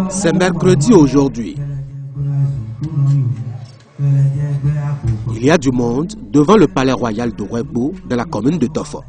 C'est mercredi aujourd'hui. Il y a du monde devant le palais royal de Ouébo, dans la commune de Tofo.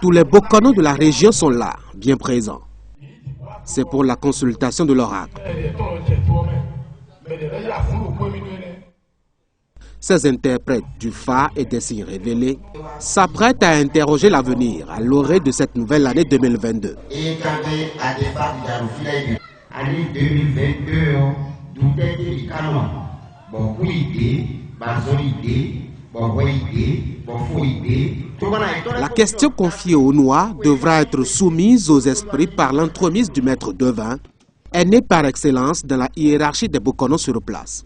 Tous les Bokono de la région sont là, bien présents. C'est pour la consultation de l'oracle. Ces interprètes du phare et des signes révélés s'apprêtent à interroger l'avenir à l'orée de cette nouvelle année 2022. La question confiée aux Noirs devra être soumise aux esprits par l'entremise du maître devin, aîné par excellence dans la hiérarchie des Bokono sur place.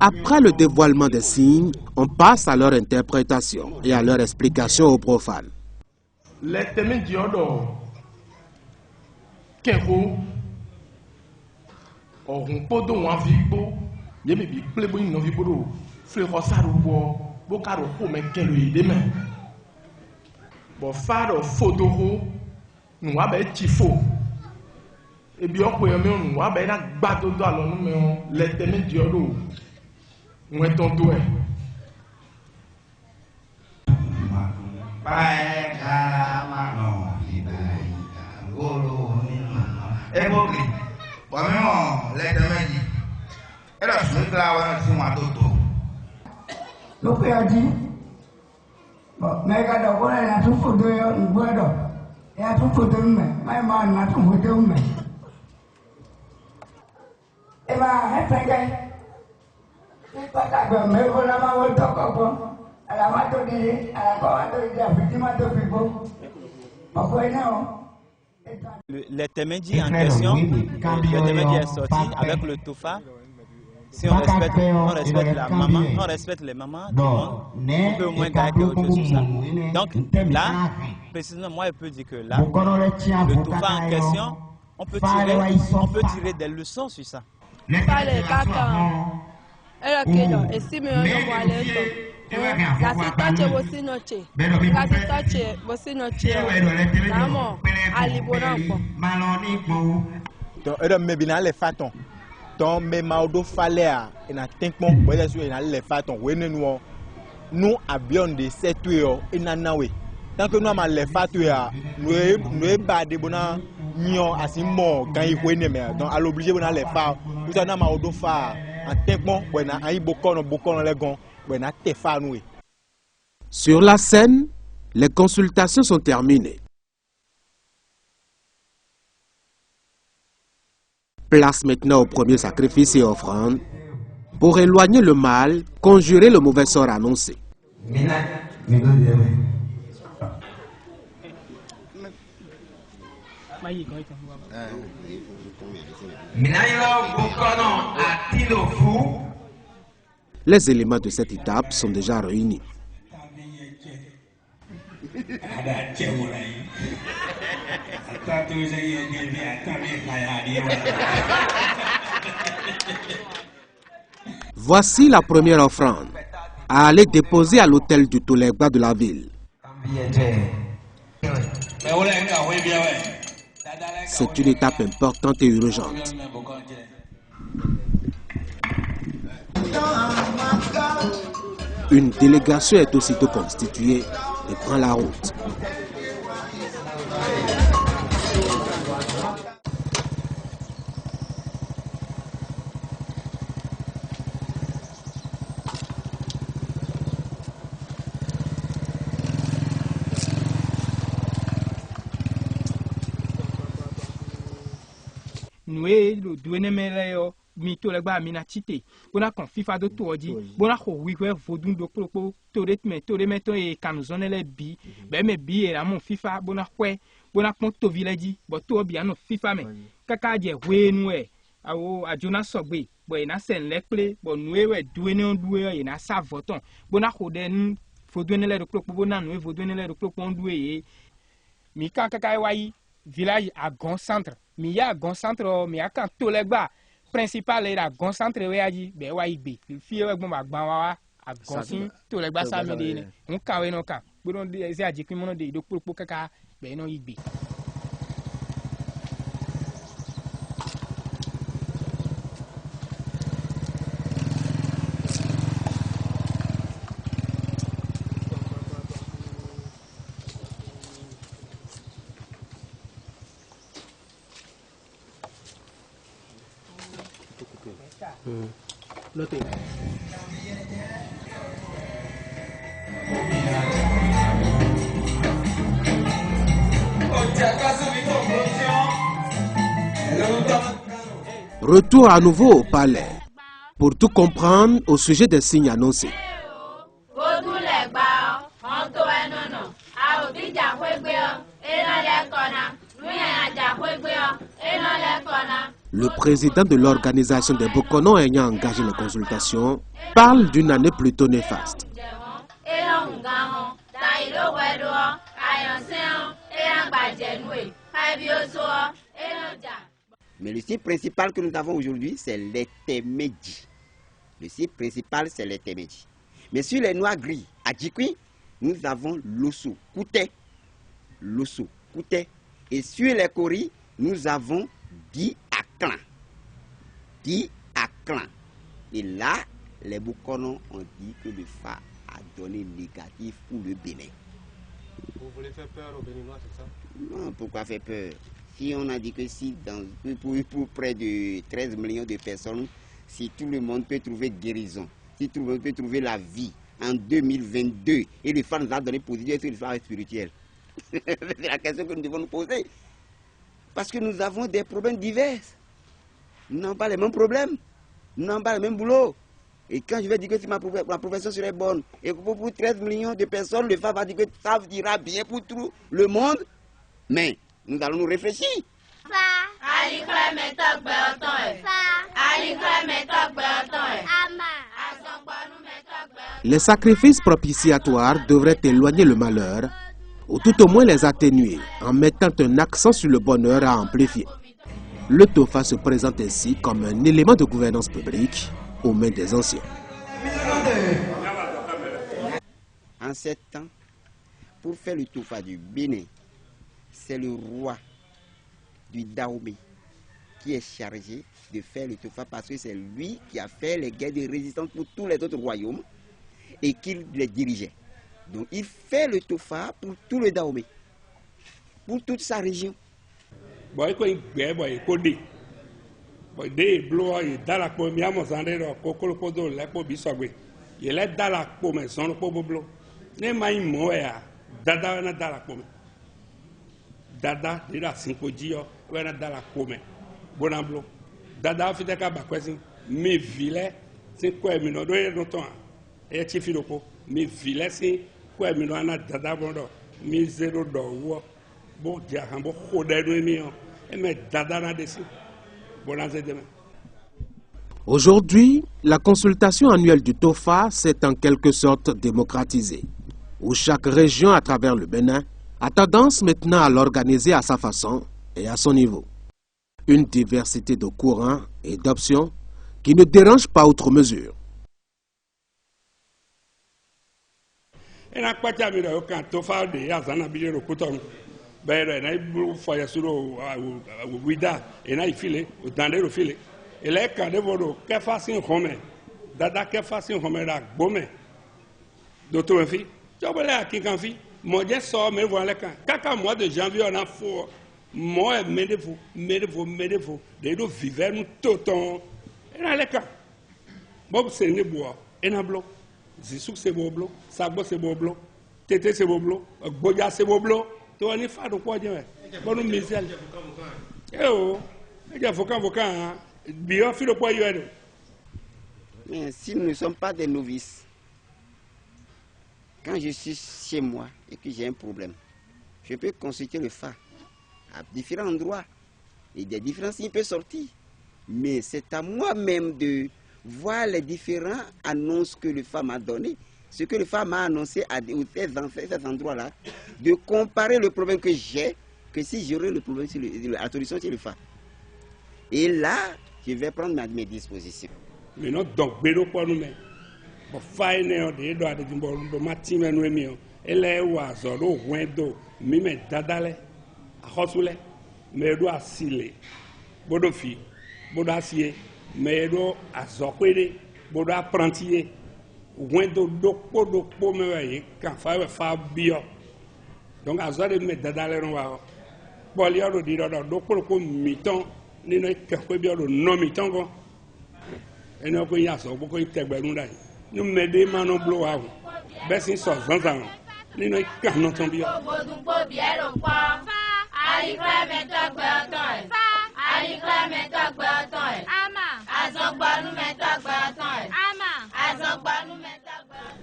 Après le dévoilement des signes, on passe à leur interprétation et à leur explication aux profanes. Les Temendi en question, le Temendi est sorti avec le Tofa. Si on respecte la maman, on respecte les mamans du monde, on peut au moins garder autre chose sur ça. Donc là, précisément, moi je peux dire que là, le Tofa en question, on peut tirer des leçons sur ça. Donc, mais Maudo Falea et na Tinkmon, Boya sur les fatons, nous avions des 7 heures et Nanawe. Tant que nous avons les fatouilles, nous sommes pas des bons nions à si mort quand ils viennent. Donc, à l'obligé, on a les phares. Nous avons Maudo Fa, en Tinkmon, on a un bocon, les gants, on a Tefanoué. Sur la scène, les consultations sont terminées. Place maintenant au premier sacrifice et offrande pour éloigner le mal, conjurer le mauvais sort annoncé. Les éléments de cette étape sont déjà réunis. Voici la première offrande à aller déposer à l'hôtel du Tolegba de la ville. C'est une étape importante et urgente. Une délégation est aussitôt constituée et prend la route. Nous le douane mele mi to le gba mi na chite bona kon FIFA do to odi bona ko wi ko vodun do propo to de meto e kanuzone le bi be me bi e la mon FIFA bona kwe bona pon to village bo to bi ano FIFA me kaka je we nu e awo ajona sogbe bo e na sen le ple bo nu e we douane on doué e na sa voton bona ko den vodun le do propo bona nu e vodun le do propo on doué mi kaka e wayi village à grand centre mi ya grand centre mi a kan to le gba principal era grand centre we aji be wa igbe fi e gbon ba gban wa a grand sin to le gba sa mi de ni un kan we no kan gbodon de se aji kin mo no de do popo kaka be no igbe. Retour à nouveau au palais pour tout comprendre au sujet des signes annoncés. Le président de l'organisation des Bokono ayant engagé les consultations parle d'une année plutôt néfaste. Mais le site principal que nous avons aujourd'hui, c'est l'Etemedji. Le site principal, c'est l'Etemedji. Mais sur les noix gris, à Djikwi, nous avons l'Osso, Kouté. L'Osso, Kouté. Et sur les Kori, nous avons Di Aklan. Di Aklan. Et là, les Boukonos ont dit que le FA a donné négatif pour le Bénin. Vous voulez faire peur aux Béninois, c'est ça? Non, pourquoi faire peur? Si on a dit que si pour près de 13 millions de personnes, si tout le monde peut trouver guérison, si tout le monde peut trouver la vie en 2022, et le FA nous a donné positif sur l'histoire spirituelle. C'est la question que nous devons nous poser. Parce que nous avons des problèmes divers. Nous n'avons pas les mêmes problèmes. Nous n'avons pas le même boulot. Et quand je vais dire que si ma profession serait bonne, et pour 13 millions de personnes, le FA va dire que ça ira bien pour tout le monde, mais nous allons nous réfléchir. Les sacrifices propitiatoires devraient éloigner le malheur, ou tout au moins les atténuer, en mettant un accent sur le bonheur à amplifier. Le TOFA se présente ainsi comme un élément de gouvernance publique aux mains des anciens. En 7 ans, pour faire le TOFA du Bénin, c'est le roi du Dahomey qui est chargé de faire le TOFA parce que c'est lui qui a fait les guerres de résistance pour tous les autres royaumes et qu'il les dirigeait. Donc il fait le TOFA pour tout le Dahomey, pour toute sa région. Dada de la 5G, on a dans la commune. Bonamblo. Dada fait des cabacoues, mais villes, c'est quoi, mais non, et tu fais le pot, mais villes, c'est quoi, mais non, dada, bon, mais zéro d'or, bon, diamant, rodé, et mais dada, là dessus. Bon, demain. Aujourd'hui, la consultation annuelle du TOFA s'est en quelque sorte démocratisée, où chaque région à travers le Bénin a tendance maintenant à l'organiser à sa façon et à son niveau. Une diversité de courants et d'options qui ne dérange pas outre mesure. Et n'a pas terminé quand Tofa de Azana Bilé au Coton. Ben, n'a eu foyer sur le Wida, et n'a eu filé, dans le filé. Et là, quand de vos qu'est facile Romain, Dada qu'est facile Romain, la Bomé. D'autres filles, tu vas aller à qui qu'en fille, moi j'ai sort, mais voilà quand mois de janvier on a fort, moi mettez-vous, des deux vivants nous tout et là les cas. Bob c'est ne bois, et na blo, Zisou c'est beau blo, Sabo c'est beau blo, Tété c'est beau blo, Boya c'est beau blo, tu vas n'y faire de quoi dire, bon nous misère. Eh oh, il y a avocat, bien fait le quoi y est. Mais si nous ne sommes pas des novices, quand je suis chez moi et que j'ai un problème, je peux consulter le FA à différents endroits et des différents signes peuvent sortir. Mais c'est à moi-même de voir les différentes annonces que le FA m'a données, ce que le FA m'a annoncé à ces endroits-là, de comparer le problème que j'ai, que si j'aurais le problème sur la solution sur le FA. Et là, je vais prendre mes dispositions. Mais non, donc, bédo pour nous-mêmes. Bon, faille de doit de dimbo matin nous mio ele wa zoro wendo mi me dadale akosule me do asile bodo fi bodo asie me do azokwede bodo apprentir wendo do me waye kan fa bio donc azore me dadale no wa boli oro di do ko miton ni no kan ko bio do no miton go eno ko yaso bo ko tegberun dai nous m'aider manon blow à vous. Bessin sort zanzan. Nous n'avons qu'un nom tombé.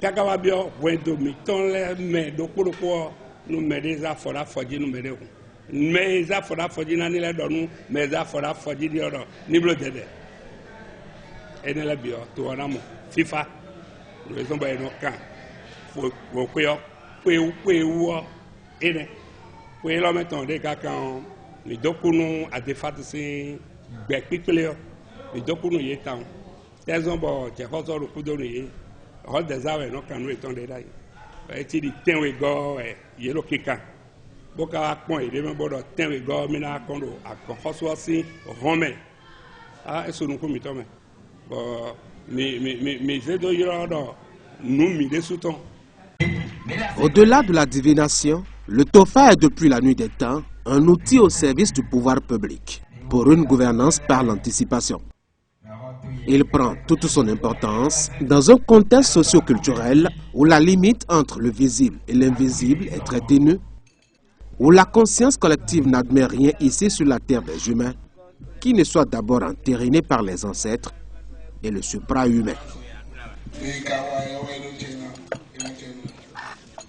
Kakawabio, wendo mi ton le me do kuro nous m'aider à faire la folie nous m'aider. Mais à faire la folie n'ani le donne mais à faire la folie di oro ni blo dede. Et ne la bio to anamo FIFA. Nous sommes dans nos camps. Faut l'homme attendait quand les deux coups à des fates c'est béquiclé. Les deux coups y étant. Elles ont bon, j'ai pas le coup donné. Rôle des arts et non quand nous étions là. Et tu dis tiens we go et le kika. Boka point il devient bon tiens we go mina kondo à consoir si romain. Ah est-ce nous commis toi bon Au-delà de la divination, le TOFA est depuis la nuit des temps un outil au service du pouvoir public pour une gouvernance par l'anticipation. Il prend toute son importance dans un contexte socio-culturel où la limite entre le visible et l'invisible est très ténue, où la conscience collective n'admet rien ici sur la terre des humains qui ne soit d'abord entériné par les ancêtres et le supra-humain.